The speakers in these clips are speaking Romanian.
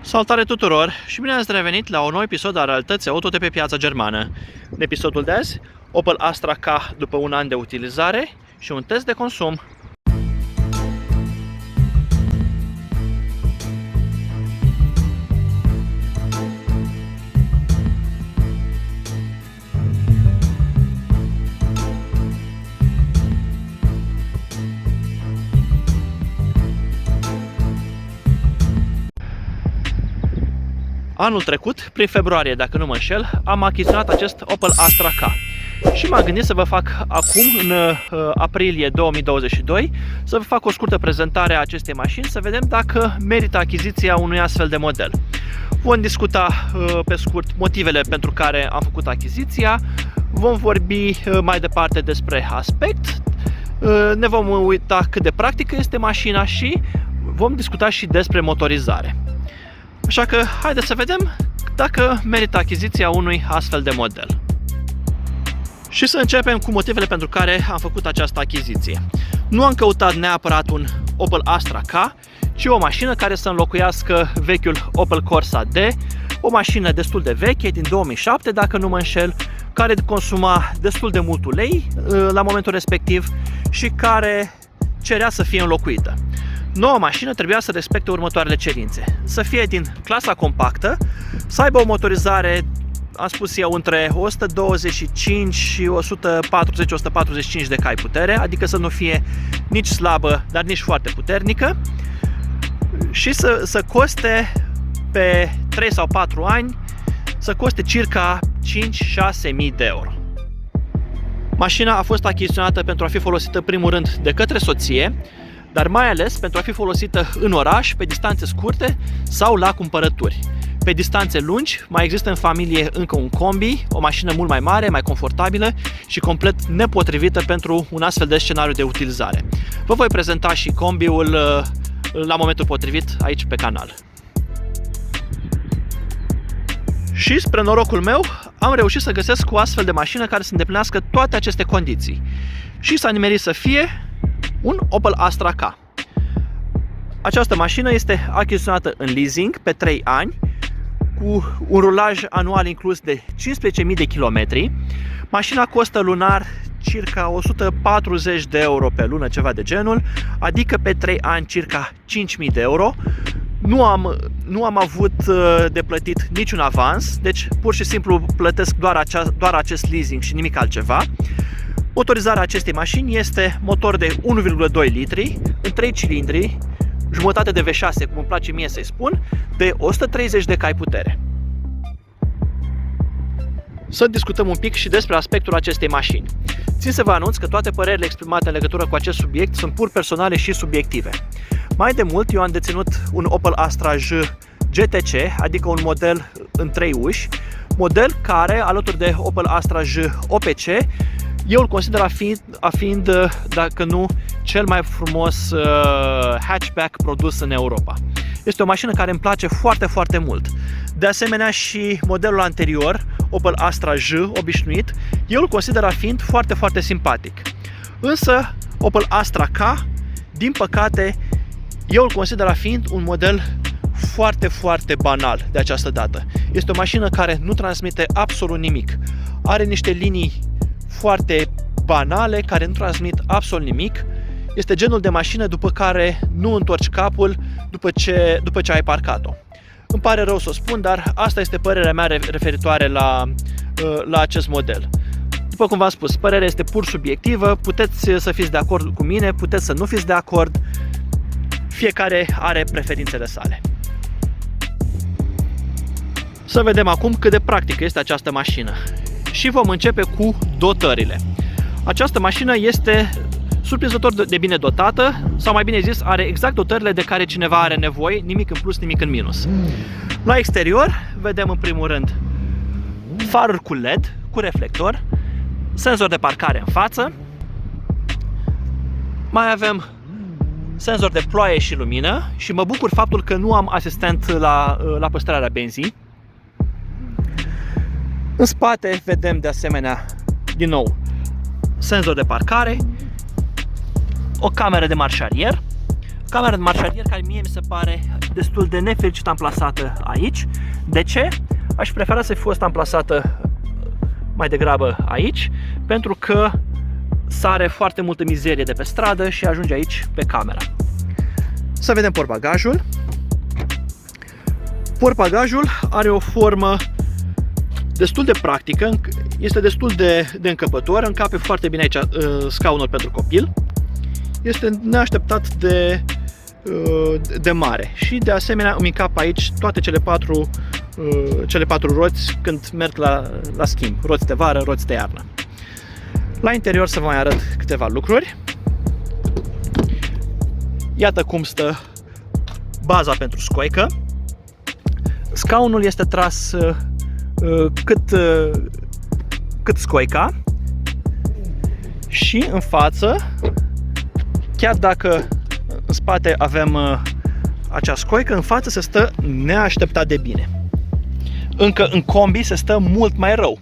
Salutare tuturor și bine ați revenit la un nou episod al Realității Auto de pe piața germană. În episodul de azi, Opel Astra K după un an de utilizare și un test de consum. Anul trecut, prin februarie, dacă nu mă înșel, am achiziționat acest Opel Astra K. Și m-am gândit să vă fac acum, în aprilie 2022, să vă fac o scurtă prezentare a acestei mașini, să vedem dacă merită achiziția unui astfel de model. Vom discuta pe scurt motivele pentru care am făcut achiziția, vom vorbi mai departe despre aspect, ne vom uita cât de practică este mașina și vom discuta și despre motorizare. Așa că haideți să vedem dacă merită achiziția unui astfel de model. Și să începem cu motivele pentru care am făcut această achiziție. Nu am căutat neapărat un Opel Astra K, ci o mașină care să înlocuiască vechiul Opel Corsa D, o mașină destul de veche, din 2007 dacă nu mă înșel, care consuma destul de mult ulei la momentul respectiv și care cerea să fie înlocuită. Noua mașină trebuia să respecte următoarele cerințe: să fie din clasa compactă, să aibă o motorizare, am spus eu, între 125 și 140-145 de cai putere, adică să nu fie nici slabă, dar nici foarte puternică, și să coste pe 3 sau 4 ani, să coste circa 5-6 mii de euro. Mașina a fost achiziționată pentru a fi folosită primul rând de către soție, dar mai ales pentru a fi folosită în oraș, pe distanțe scurte sau la cumpărături. Pe distanțe lungi mai există în familie încă un combi, o mașină mult mai mare, mai confortabilă și complet nepotrivită pentru un astfel de scenariu de utilizare. Vă voi prezenta și combiul la momentul potrivit aici pe canal. Și spre norocul meu am reușit să găsesc o astfel de mașină care să îndeplinească toate aceste condiții și s-a nimerit să fie un Opel Astra K. Această mașină este achiziționată în leasing pe 3 ani, cu un rulaj anual inclus de 15.000 de kilometri. Mașina costă lunar circa 140 de euro pe lună, ceva de genul, adică pe 3 ani circa 5.000 de euro. Nu am avut de plătit niciun avans, deci pur și simplu plătesc doar acest leasing și nimic altceva. Motorizarea acestei mașini este motor de 1,2 litri, în 3 cilindri, jumătate de V6, cum îmi place mie să-i spun, de 130 de cai putere. Să discutăm un pic și despre aspectul acestei mașini. Țin să vă anunț că toate părerile exprimate în legătură cu acest subiect sunt pur personale și subiective. Mai de mult eu am deținut un Opel Astra J GTC, adică un model în 3 uși, model care, alături de Opel Astra J OPC, eu îl consider a fiind, dacă nu, cel mai frumos hatchback produs în Europa. Este o mașină care îmi place foarte, foarte mult. De asemenea și modelul anterior, Opel Astra J obișnuit, eu îl consider a fiind foarte, foarte simpatic. Însă Opel Astra K, din păcate, eu îl consider a fiind un model foarte, foarte banal de această dată. Este o mașină care nu transmite absolut nimic. Are niște linii foarte banale care nu transmit absolut nimic. Este genul de mașină după care nu întorci capul după ce ai parcat-o. Îmi pare rău să o spun, dar asta este părerea mea referitoare la acest model. După cum v-am spus, părerea este pur subiectivă, puteți să fiți de acord cu mine, puteți să nu fiți de acord, fiecare are preferințele sale. Să vedem acum cât de practică este această mașină. Și vom începe cu dotările. Această mașină este surprinzător de bine dotată, sau mai bine zis, are exact dotările de care cineva are nevoie, nimic în plus, nimic în minus. La exterior vedem în primul rând faruri cu LED, cu reflector, senzor de parcare în față, mai avem senzor de ploaie și lumină și mă bucur faptul că nu am asistent la păstrarea benzii. În spate vedem de asemenea din nou senzor de parcare, o cameră de marșarier, Camera de marșarier care mie mi se pare destul de nefericit amplasată aici. De ce? Aș prefera să fi fost amplasată mai degrabă aici, pentru că sare foarte multă mizerie de pe stradă și ajunge aici pe camera. Să vedem portbagajul. Portbagajul are o formă destul de practică, este destul de încăpător, încape foarte bine aici scaunul pentru copil. Este neașteptat de mare și de asemenea îmi încap aici toate cele patru roți când merg la schimb, roți de vară, roți de iarnă. La interior să vă mai arăt câteva lucruri. Iată cum stă baza pentru scoică. Scaunul este tras cât scoica și în față, chiar dacă în spate avem acea scoică, în față se stă neașteptat de bine. Încă în combi se stă mult mai rău.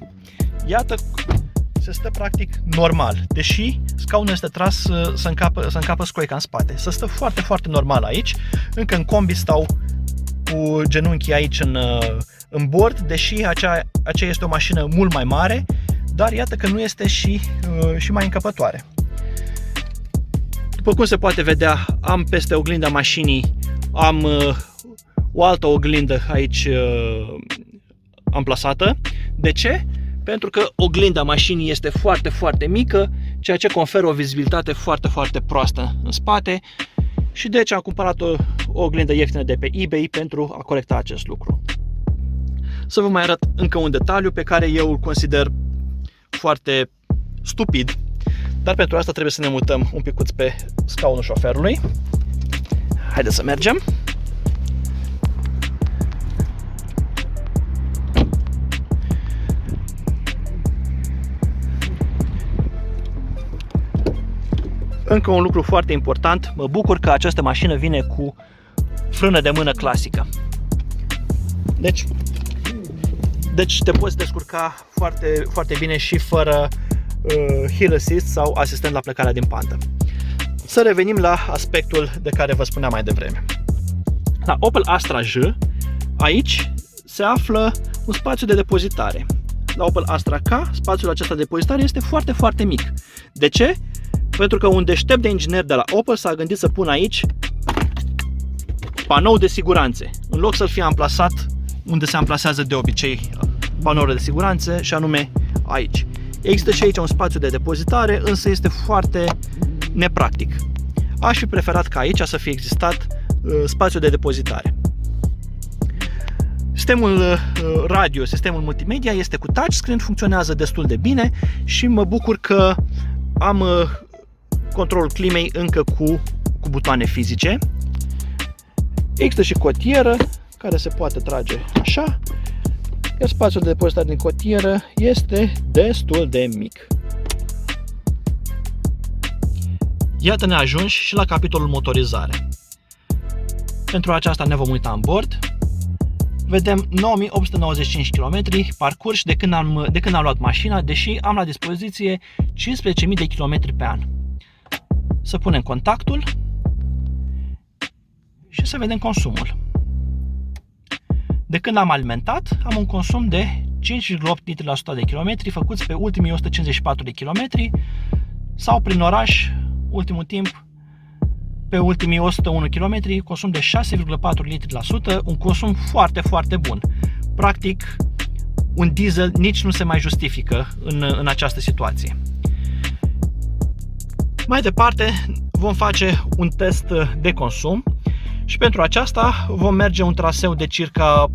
Iată, se stă practic normal, deși scaunul este tras să încapă scoica în spate. Se stă foarte, foarte normal aici. Încă în combi stau cu genunchii aici în bord, deși aceea este o mașină mult mai mare, dar iată că nu este și mai încăpătoare. După cum se poate vedea, am peste oglinda mașinii, am o altă oglindă aici amplasată. De ce? Pentru că oglinda mașinii este foarte, foarte mică, ceea ce conferă o vizibilitate foarte, foarte proastă în spate și deci am cumpărat o oglindă ieftină de pe eBay pentru a corecta acest lucru. Să vă mai arăt încă un detaliu pe care eu îl consider foarte stupid, dar pentru asta trebuie să ne mutăm un picuț pe scaunul șoferului. Haideți să mergem. Încă un lucru foarte important, mă bucur că această mașină vine cu frână de mână clasică. Deci te poți descurca foarte, foarte bine și fără hill assist sau asistent la plecarea din pantă. Să revenim la aspectul de care vă spuneam mai devreme. La Opel Astra J, aici se află un spațiu de depozitare. La Opel Astra K, spațiul acesta de depozitare este foarte, foarte mic. De ce? Pentru că un deștept de inginer de la Opel s-a gândit să pună aici panou de siguranțe, în loc să-l fie amplasat unde se amplasează de obicei panourile de siguranță, și anume aici. Există și aici un spațiu de depozitare, însă este foarte nepractic. Aș fi preferat ca aici să fie existat spațiu de depozitare. Sistemul radio, sistemul multimedia este cu touchscreen, funcționează destul de bine și mă bucur că am controlul climei încă cu butoane fizice. Există și cotieră care se poate trage așa, iar spațiul de depozitare din cotieră este destul de mic. Iată ne ajungi și la capitolul motorizare. Pentru aceasta ne vom uita în bord. Vedem 9895 km parcurși de când am luat mașina, deși am la dispoziție 15.000 de km pe an. Să punem contactul și să vedem consumul. De când am alimentat, am un consum de 5,8 litri la 100 de km făcuți pe ultimii 154 de km sau prin oraș, ultimul timp, pe ultimii 101 km, consum de 6,4 litri la 100, un consum foarte, foarte bun. Practic, un diesel nici nu se mai justifică în această situație. Mai departe, vom face un test de consum și pentru aceasta vom merge un traseu de circa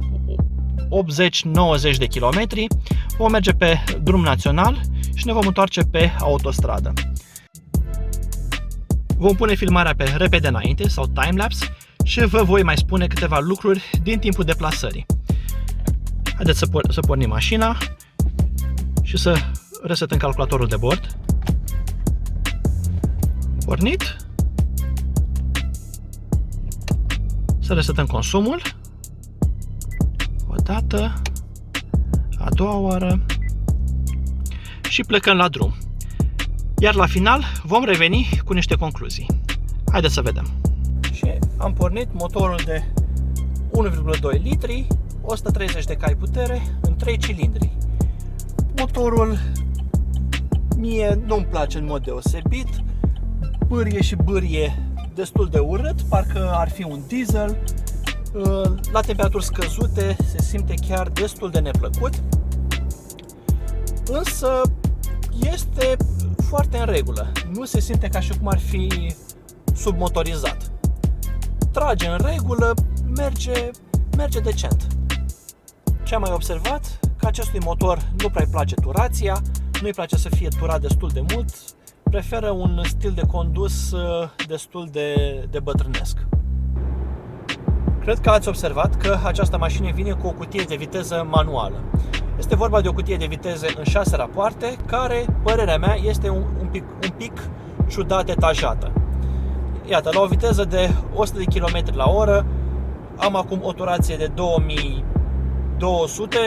80-90 de km, vom merge pe drum național și ne vom întoarce pe autostradă. Vom pune filmarea pe repede înainte sau timelapse și vă voi mai spune câteva lucruri din timpul deplasării. Haideți să pornim mașina și să resetăm calculatorul de bord. Pornit. Să resetăm consumul. O dată, a doua oară și plecăm la drum. Iar la final vom reveni cu niște concluzii. Haideți să vedem. Și Am pornit motorul de 1,2 litri, 130 de cai putere în 3 cilindri. Motorul mie nu-mi place în mod deosebit, bârie și bârie destul de urât, parcă ar fi un diesel. La temperaturi scăzute se simte chiar destul de neplăcut, însă este foarte în regulă, nu se simte ca și cum ar fi submotorizat. Trage în regulă, merge decent. Ce am mai observat? Că acestui motor nu prea îi place turația, nu îi place să fie turat destul de mult, preferă un stil de condus destul de bătrânesc. Cred că ați observat că această mașină vine cu o cutie de viteză manuală. Este vorba de o cutie de viteze în 6 rapoarte, care, părerea mea, este un pic ciudat etajată. Iată, la o viteză de 100 de km la oră am acum o turație de 2200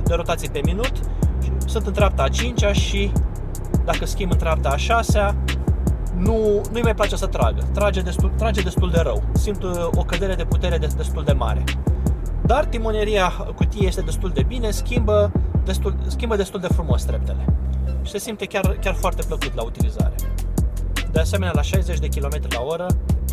de rotații pe minut. Sunt în treapta a 5-a și dacă schimb în treapta a 6-a, nu-i mai place să tragă. Trage destul de rău. Simt o cădere de putere destul de mare. Dar timoneria cutiei este destul de bine, schimbă destul de frumos treptele. Și se simte chiar foarte plăcut la utilizare. De asemenea, la 60 de km la oră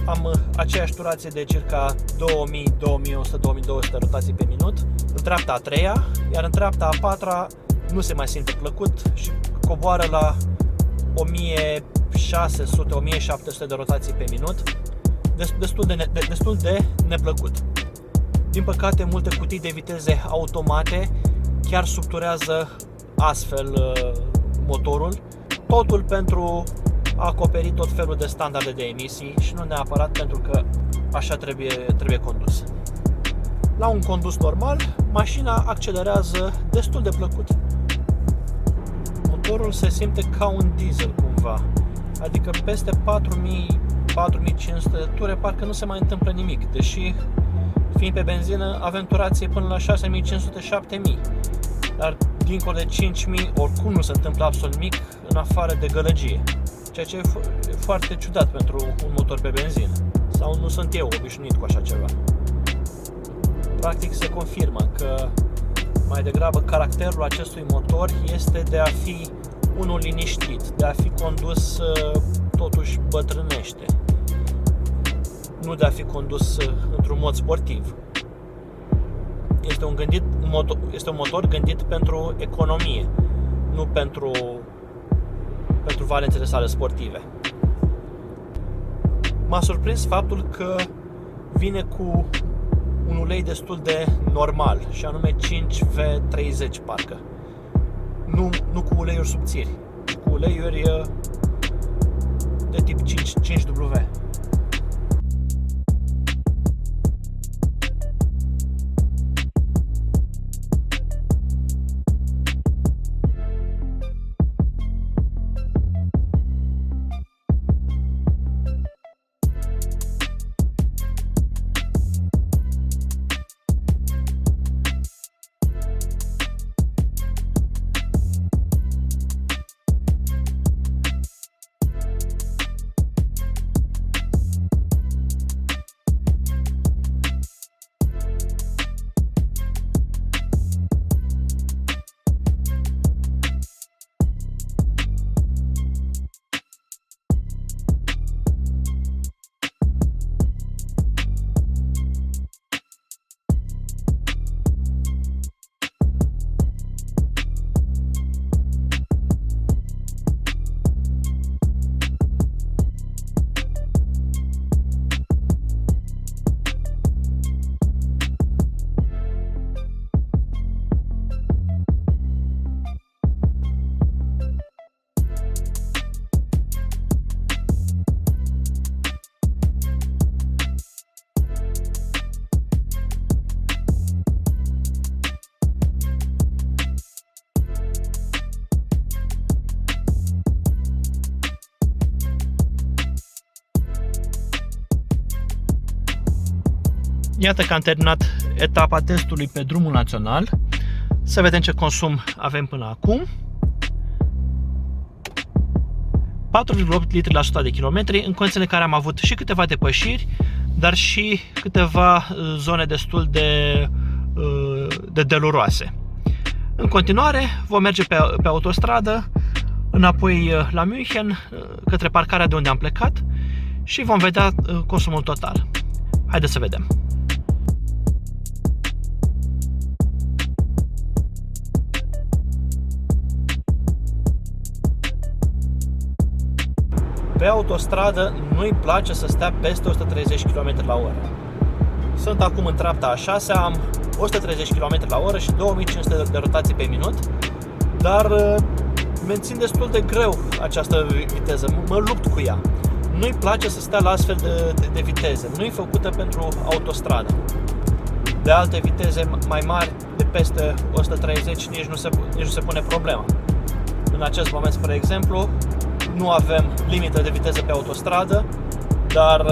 am aceeași turație de circa 2000, 2100, 2200 rotații pe minut în treapta a 3-a, iar în treapta a 4-a nu se mai simte plăcut și coboară la 1600, 1700 de rotații pe minut, destul de neplăcut. Din păcate, multe cutii de viteze automate chiar subturează astfel motorul, totul pentru a acoperi tot felul de standarde de emisii și nu neapărat pentru că așa trebuie condus. La un condus normal, mașina accelerează destul de plăcut. Motorul se simte ca un diesel cumva, adică peste 4500 de ture parcă nu se mai întâmplă nimic, deși fiind pe benzină avem turație până la 6500-7000, dar dincolo de 5000 oricum nu se întâmplă absolut nimic în afară de gălăgie, ceea ce e foarte ciudat pentru un motor pe benzină, sau nu sunt eu obișnuit cu așa ceva. Practic se confirmă că mai degrabă caracterul acestui motor este de a fi unul liniștit, de a fi condus totuși bătrânește, nu de a fi condus într-un mod sportiv. Este un motor gândit pentru economie, nu pentru valențele sale sportive. M-a surprins faptul că vine cu un ulei destul de normal, și anume 5V30 parcă. Nu cu uleiuri subțiri, ci cu uleiuri de tip 5W. Iată că am terminat etapa testului pe drumul național. Să vedem ce consum avem până acum. 4,8 litri la 100 de kilometri, în condițiile în care am avut și câteva depășiri, dar și câteva zone destul de deluroase. În continuare vom merge pe autostradă înapoi la München, către parcarea de unde am plecat și vom vedea consumul total. Haideți să vedem. Pe autostradă nu-i place să stea peste 130 km la oră. Sunt acum în treapta a 6, am 130 km la oră și 2500 de rotații pe minut, dar mențin destul de greu această viteză, mă lupt cu ea. Nu-i place să stea la astfel de viteze, nu-i făcută pentru autostradă. De alte viteze mai mari, de peste 130, nici nu se pune problema. În acest moment, spre exemplu, nu avem limită de viteză pe autostradă, dar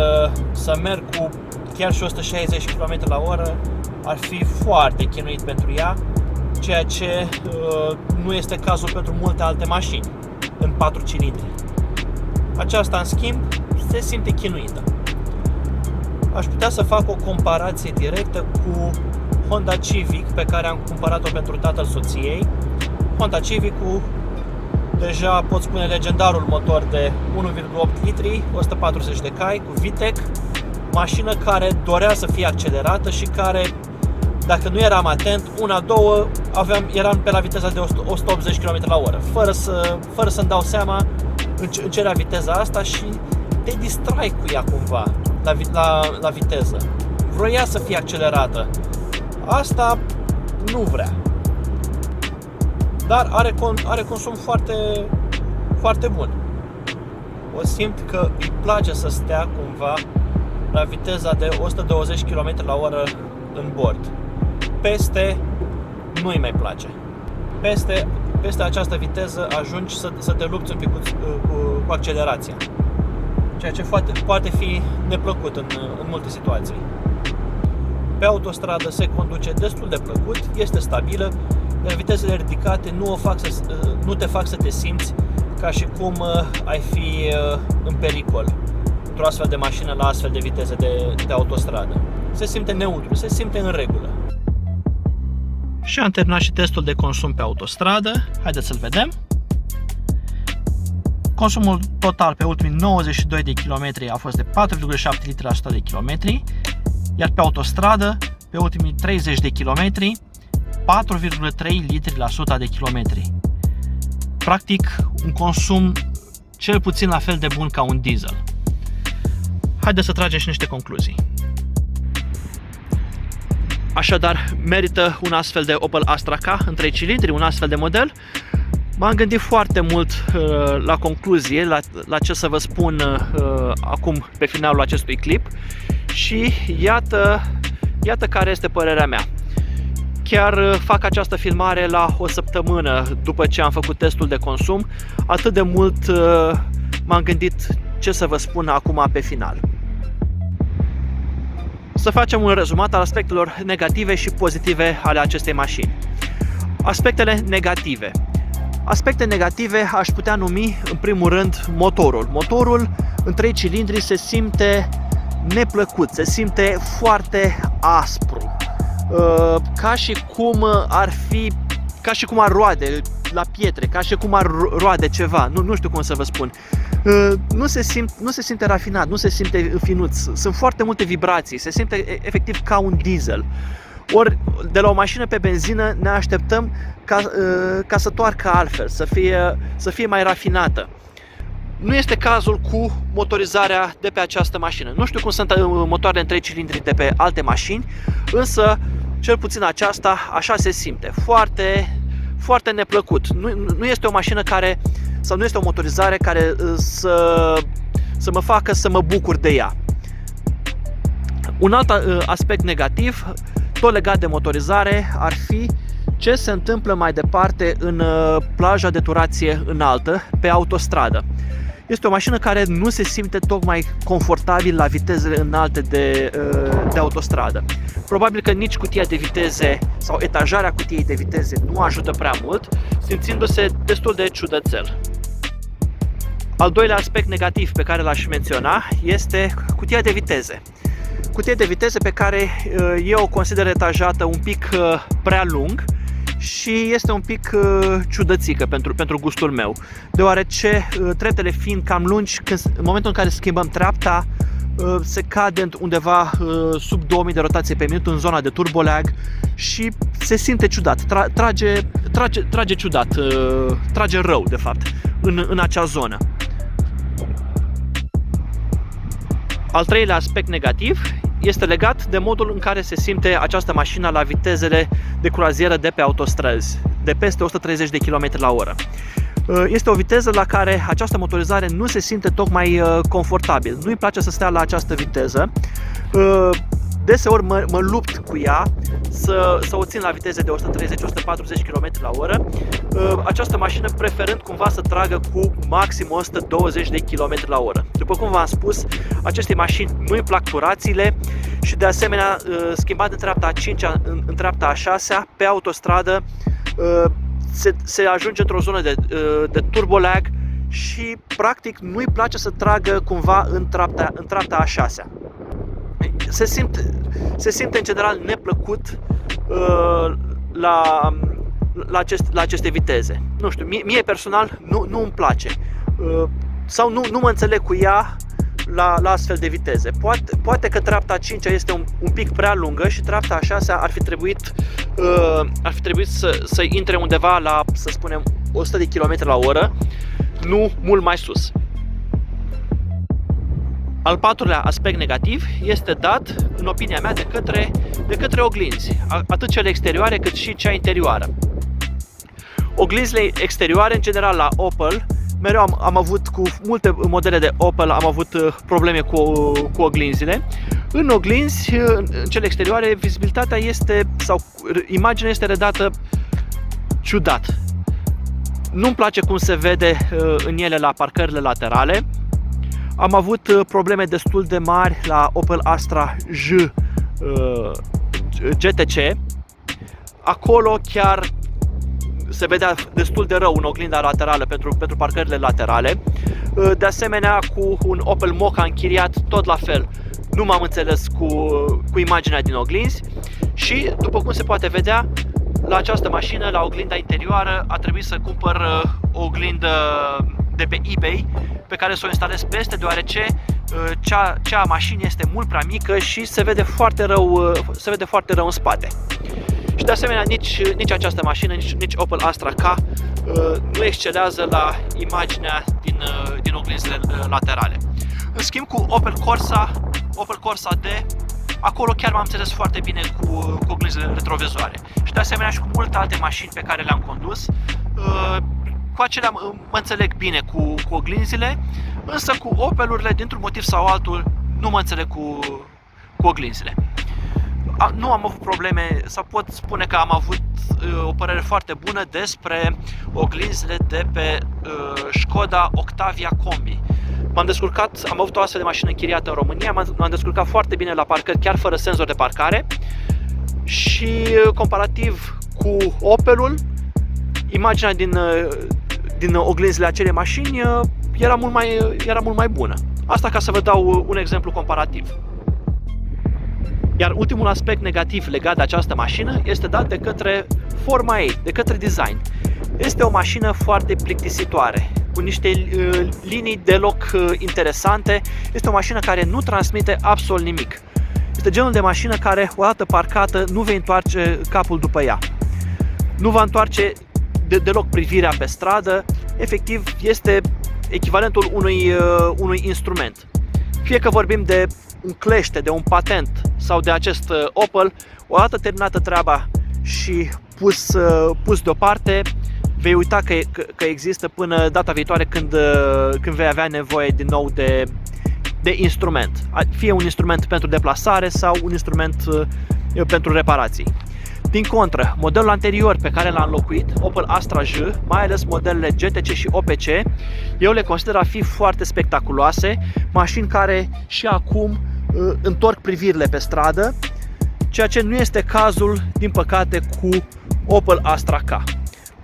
să merg cu chiar și 160 km la oră ar fi foarte chinuit pentru ea, ceea ce nu este cazul pentru multe alte mașini în 4 cilindri. Aceasta, în schimb, se simte chinuită. Aș putea să fac o comparație directă cu Honda Civic, pe care am cumpărat-o pentru tatăl soției. Honda Civic-ul, deja pot spune, legendarul motor de 1,8 litri, 140 de cai, cu VTEC, mașină care dorea să fie accelerată și care, dacă nu eram atent, una-două, eram pe la viteza de 180 km la oră, fără să-mi dau seama în ce era viteza asta și te distrai cu ea cumva la viteză. Vroia să fie accelerată. Asta nu vrea. Dar are consum foarte, foarte bun. O simt că îi place să stea cumva la viteza de 120 km la oră în bord. Peste nu-i mai place. Peste această viteză ajungi să te lupți un pic cu accelerația, ceea ce poate fi neplăcut în multe situații. Pe autostradă se conduce destul de plăcut, este stabilă, iar vitezele ridicate nu te fac să te simți ca și cum ai fi în pericol într-o astfel de mașină la astfel de viteze de autostradă. Se simte neutru, se simte în regulă. Și am terminat și testul de consum pe autostradă. Haideți să-l vedem. Consumul total pe ultimii 92 de kilometri a fost de 4,7 litri la 100 de kilometri, iar pe autostradă, pe ultimii 30 de kilometri, 4,3 litri la 100 de kilometri. Practic, un consum cel puțin la fel de bun ca un diesel. Haideți să tragem și niște concluzii. Așadar, merită un astfel de Opel Astra K în 3 cilindri, un astfel de model. M-am gândit foarte mult la concluzie, la ce să vă spun acum pe finalul acestui clip și iată care este părerea mea. Chiar fac această filmare la o săptămână după ce am făcut testul de consum, atât de mult m-am gândit ce să vă spun acum pe final. Să facem un rezumat al aspectelor negative și pozitive ale acestei mașini. Aspectele negative. Aspecte negative aș putea numi, în primul rând, motorul. Motorul în 3 cilindri se simte neplăcut, se simte foarte aspru. Ca și cum ar roade la pietre, ca și cum ar roade ceva, nu știu cum să vă spun. Nu se simte rafinat, nu se simte finuț, sunt foarte multe vibrații, se simte efectiv ca un diesel. Ori de la o mașină pe benzină ne așteptăm ca să toarcă altfel, să fie mai rafinată. Nu este cazul cu motorizarea de pe această mașină. Nu știu cum sunt motoarele în 3 cilindri de pe alte mașini, însă cel puțin aceasta așa se simte, foarte, foarte neplăcut. Nu este o mașină sau nu este o motorizare care să mă facă să mă bucur de ea. Un alt aspect negativ, tot legat de motorizare, ar fi ce se întâmplă mai departe în plaja de turație înaltă pe autostradă. Este o mașină care nu se simte tocmai confortabil la vitezele înalte de autostradă. Probabil că nici cutia de viteze sau etajarea cutiei de viteze nu ajută prea mult, simțindu-se destul de ciudățel. Al doilea aspect negativ pe care l-aș menționa este cutia de viteze. cutie de viteze pe care eu o consider etajată un pic prea lung și este un pic ciudățică pentru gustul meu, deoarece treptele fiind cam lungi, în momentul în care schimbăm treapta, se cade undeva sub 2000 de rotații pe minut în zona de turbo lag și se simte ciudat, trage ciudat, trage rău de fapt în acea zonă. Al treilea aspect negativ este legat de modul în care se simte această mașină la vitezele de croazieră de pe autostrăzi, de peste 130 de km/h. Este o viteză la care această motorizare nu se simte tocmai confortabil. Nu-i place să stea la această viteză. Deseori mă lupt cu ea să o țin la viteze de 130-140 km/h. Această mașină preferând cumva să tragă cu maxim 120 de km/h. După cum v-am spus, aceste mașini nu-i plac turațiile și de asemenea, schimbat în treapta a 5-a în treapta a 6-a, pe autostradă se ajunge într-o zonă de turbo lag și practic nu-i place să tragă cumva în treapta a 6-a. Se simte în general neplăcut la aceste viteze. Nu știu, mie personal nu îmi place sau nu mă înțeleg cu ea la astfel de viteze. Poate că treapta a 5-a este un pic prea lungă și treapta a 6-a ar fi trebuit să intre undeva la, să spunem, 100 de km/h, nu mult mai sus. Al patrulea aspect negativ este dat, în opinia mea, de către oglinzi, atât cele exterioare cât și cea interioară. Oglinzile exterioare, în general la Opel, mereu am avut, cu multe modele de Opel, am avut probleme cu oglinzile. În oglinzi, în cele exterioare, vizibilitatea sau imaginea este redată ciudat. Nu-mi place cum se vede în ele la parcările laterale. Am avut probleme destul de mari la Opel Astra J GTC. Acolo chiar se vedea destul de rău în oglinda laterală pentru parcările laterale. De asemenea, cu un Opel Mokka închiriat, tot la fel, nu m-am înțeles cu imaginea din oglinzi și, după cum se poate vedea, la această mașină, la oglinda interioară, a trebuit să cumpăr o oglindă de pe eBay pe care să o instalez peste, deoarece cea a mașinii este mult prea mică și se vede foarte rău în spate. Și de asemenea, nici această mașină, nici Opel Astra K nu excelează la imaginea din oglinzile laterale. În schimb, cu Opel Corsa D, acolo chiar m-am înțeles foarte bine cu oglinzile retrovizoare. Și de asemenea și cu multe alte mașini pe care le-am condus, cu acelea mă înțeleg bine cu oglinzile, însă cu Opelurile, dintr-un motiv sau altul, nu mă înțeleg cu oglinzile. Nu am avut probleme, sau pot spune că am avut o părere foarte bună despre oglinzile de pe Skoda Octavia Combi. M-am descurcat, am avut o astfel de mașină închiriată în România, m-am descurcat foarte bine la parcări, chiar fără senzor de parcare, și comparativ cu Opelul, imaginea din oglinzile acelei mașini era mult mai bună. Asta ca să vă dau un exemplu comparativ. Iar ultimul aspect negativ legat de această mașină este dat de către forma ei, de către design. Este o mașină foarte plictisitoare, cu niște linii deloc interesante. Este o mașină care nu transmite absolut nimic. Este genul de mașină care, odată parcată, nu vei întoarce capul după ea. Nu va întoarce deloc privirea pe stradă. Efectiv, este echivalentul unui instrument. Fie că vorbim de un clește, de un patent sau de acest Opel, odată terminată treaba și pus deoparte, vei uita că există până data viitoare când vei avea nevoie din nou de instrument. Fie un instrument pentru deplasare sau un instrument pentru reparații. Din contră, modelul anterior pe care l-am înlocuit, Opel Astra J, mai ales modelele GTC și OPC, eu le consider a fi foarte spectaculoase, mașini care și acum întorc privirile pe stradă, ceea ce nu este cazul, din păcate, cu Opel Astra K.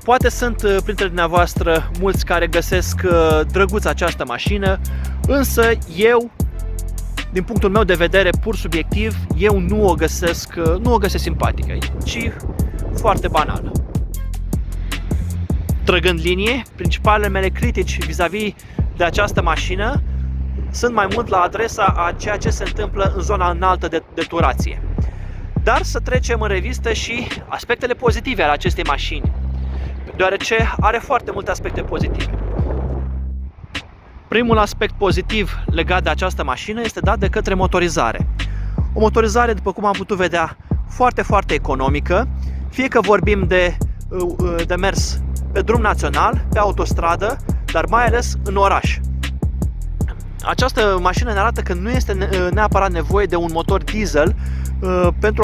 Poate sunt printre dumneavoastră mulți care găsesc drăguță această mașină, însă eu din punctul meu de vedere, pur subiectiv, eu nu o găsesc simpatică, ci foarte banală. Trăgând linie, principalele mele critici vis-a-vis de această mașină sunt mai mult la adresa a ceea ce se întâmplă în zona înaltă de turație. Dar să trecem în revistă și aspectele pozitive ale acestei mașini, deoarece are foarte multe aspecte pozitive. Primul aspect pozitiv legat de această mașină este dat de către motorizare. O motorizare, după cum am putut vedea, foarte, foarte economică, fie că vorbim de mers pe drum național, pe autostradă, dar mai ales în oraș. Această mașină ne arată că nu este neapărat nevoie de un motor diesel pentru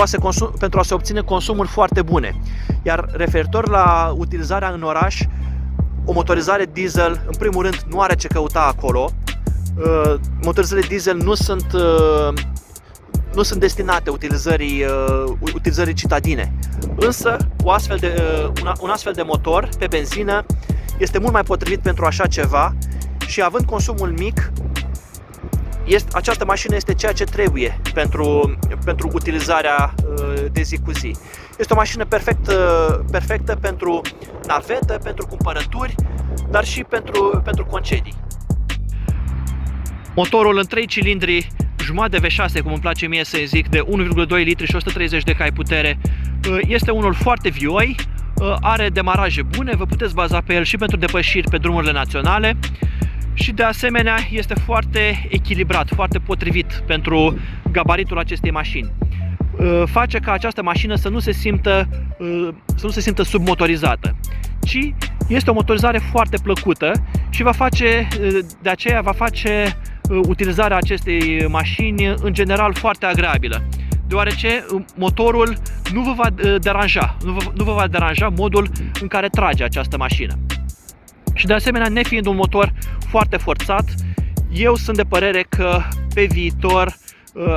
a se obține consumuri foarte bune. Iar referitor la utilizarea în oraș, o motorizare diesel, în primul rând, nu are ce căuta acolo. Motorizările diesel nu sunt destinate utilizării citadine. Însă, un astfel de motor pe benzină este mult mai potrivit pentru așa ceva și având consumul mic, această mașină este ceea ce trebuie pentru utilizarea de zi cu zi. Este o mașină perfectă pentru navetă, pentru cumpărături, dar și pentru concedii. Motorul în 3 cilindri, jumătate de V6, cum îmi place mie să zic, de 1,2 litri și 130 de cai putere, este unul foarte vioi, are demaraje bune, vă puteți baza pe el și pentru depășiri pe drumurile naționale și de asemenea este foarte echilibrat, foarte potrivit pentru gabaritul acestei mașini. Face ca această mașină să nu se simtă submotorizată, ci este o motorizare foarte plăcută și de aceea va face utilizarea acestei mașini în general foarte agreabilă, deoarece motorul nu vă va deranja modul în care trage această mașină. Și de asemenea, nefiind un motor foarte forțat, eu sunt de părere că pe viitor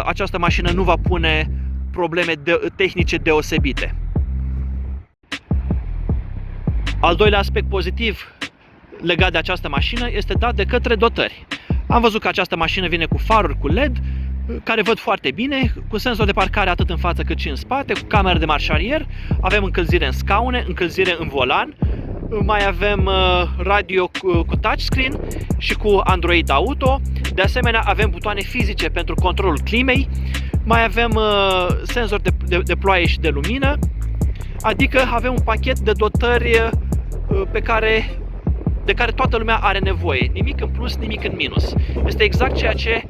această mașină nu va pune probleme tehnice deosebite. Al doilea aspect pozitiv legat de această mașină este dat de către dotări. Am văzut că această mașină vine cu faruri cu LED, care văd foarte bine, cu senzor de parcare atât în față cât și în spate, cu cameră de marșarier, avem încălzire în scaune, încălzire în volan, mai avem radio cu touchscreen și cu Android Auto, de asemenea avem butoane fizice pentru controlul climei, mai avem senzor de ploaie și de lumină, adică avem un pachet de dotări de care toată lumea are nevoie, nimic în plus, nimic în minus. Este exact ceea ce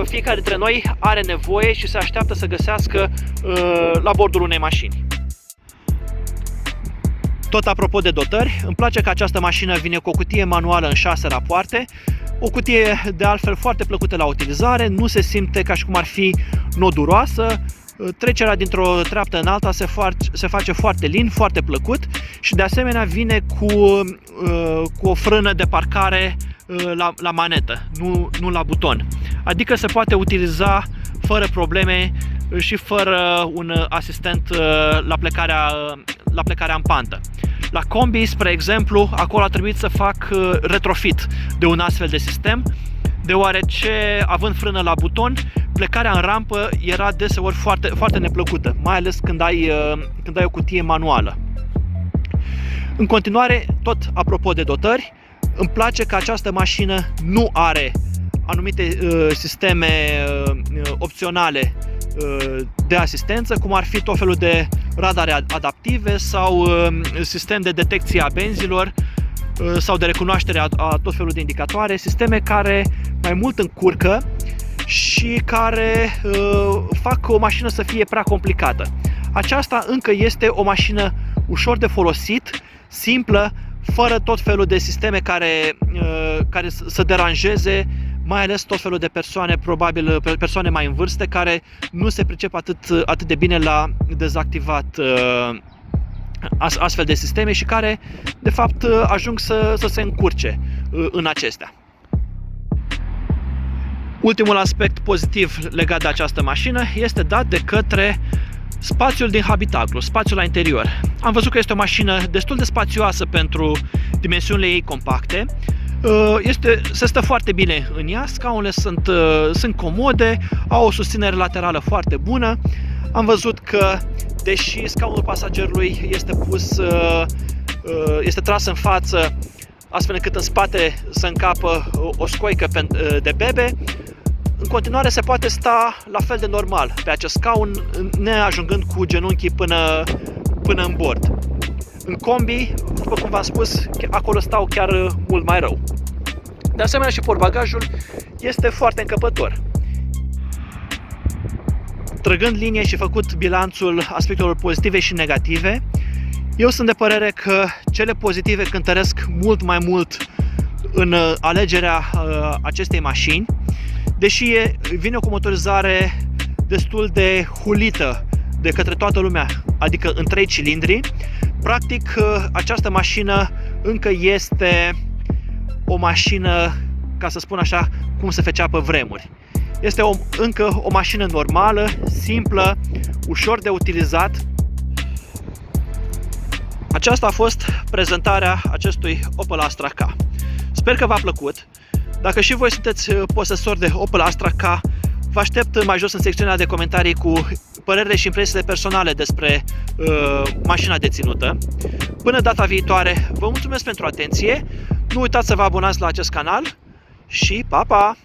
fiecare dintre noi are nevoie și se așteaptă să găsească la bordul unei mașini. Tot apropo de dotări, îmi place că această mașină vine cu o cutie manuală în 6 rapoarte, o cutie de altfel foarte plăcută la utilizare, nu se simte ca și cum ar fi noduroasă, trecerea dintr-o treaptă în alta se face foarte lin, foarte plăcut și de asemenea vine cu o frână de parcare la manetă, nu la buton. Adică se poate utiliza fără probleme și fără un asistent la plecarea în pantă. La combi, spre exemplu, acolo a trebuit să fac retrofit de un astfel de sistem, deoarece, având frână la buton, plecarea în rampă era deseori foarte, foarte neplăcută, mai ales când ai o cutie manuală. În continuare, tot apropo de dotări, îmi place că această mașină nu are anumite sisteme opționale de asistență, cum ar fi tot felul de radare adaptive sau sistem de detecție a benzilor sau de recunoaștere a tot felul de indicatoare, sisteme care mai mult încurcă și care fac o mașină să fie prea complicată. Aceasta încă este o mașină ușor de folosit, simplă, fără tot felul de sisteme care să deranjeze, mai ales tot felul de persoane, probabil persoane mai în vârstă, care nu se pricep atât de bine la dezactivat astfel de sisteme și care, de fapt, ajung să se încurce în acestea. Ultimul aspect pozitiv legat de această mașină este dat de către spațiul din habitaclu, spațiul la interior. Am văzut că este o mașină destul de spațioasă pentru dimensiunile ei compacte. Se stă foarte bine în ea, scaunele sunt comode, au o susținere laterală foarte bună. Am văzut că, deși scaunul pasagerului este tras în față, astfel încât în spate să încapă o scoică de bebe, în continuare se poate sta la fel de normal pe acest scaun, neajungând cu genunchii până în bord. În combi, după cum v-am spus, acolo stau chiar mult mai rău. De asemenea, și portbagajul este foarte încăpător. Trăgând linie și făcut bilanțul aspectelor pozitive și negative, eu sunt de părere că cele pozitive cântăresc mult mai mult în alegerea acestei mașini, deși vine cu o motorizare destul de hulită de către toată lumea, adică în 3 cilindri. Practic, această mașină încă este o mașină, ca să spun așa, cum se făcea pe vremuri. Este încă o mașină normală, simplă, ușor de utilizat. Aceasta a fost prezentarea acestui Opel Astra K. Sper că v-a plăcut. Dacă și voi sunteți posesori de Opel Astra K, vă aștept mai jos în secțiunea de comentarii cu părerile și impresiile personale despre mașina deținută. Până data viitoare, vă mulțumesc pentru atenție. Nu uitați să vă abonați la acest canal și pa, pa!